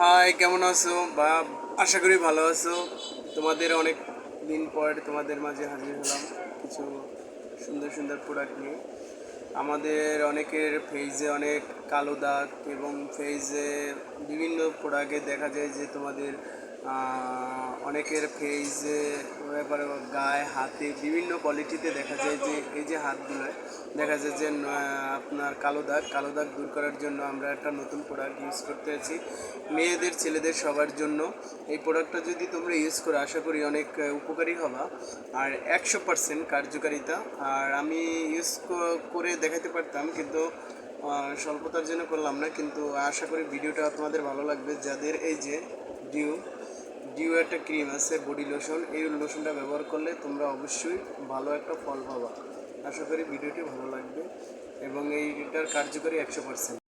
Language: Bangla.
হাই, কেমন আছো? বা আশা করি ভালো আছো। তোমাদের অনেক দিন পর তোমাদের মাঝে হাজির হলাম কিছু সুন্দর সুন্দর প্রোডাক্ট নিয়ে। আমাদের অনেকের ফেজে অনেক কালো দাগ এবং ফেজে বিভিন্ন প্রোডাক্টে দেখা যায় যে তোমাদের অনেকের ফেজে ব্যাপারে গায়ে হাতে বিভিন্ন কোয়ালিটিতে দেখা যায় যে এই যে হাতগুলোয় দেখা যায় যে আপনার কালো দাগ দূর করার জন্য আমরা একটা নতুন প্রোডাক্ট ইউজ করতে আছি মেয়েদের ছেলেদের সবার জন্য। এই প্রোডাক্টটা যদি তোমরা ইউজ করো আশা করি অনেক উপকারী হবা আর 100% কার্যকারিতা। আর আমি ইউজ করে দেখাতে পারতাম কিন্তু স্বল্পতার জন্য করলাম না, কিন্তু আশা করি ভিডিওটা তোমাদের ভালো লাগবে। যাদের এই যে ডিউ ডিউ একটা ক্রিম আছে বডি লোশন, এই লোশনটা ব্যবহার করলে তোমরা অবশ্যই ভালো একটা ফল পাবা। আশা করি ভিডিওটি ভালো লাগবে এবং এইটার কার্যকরী 100%।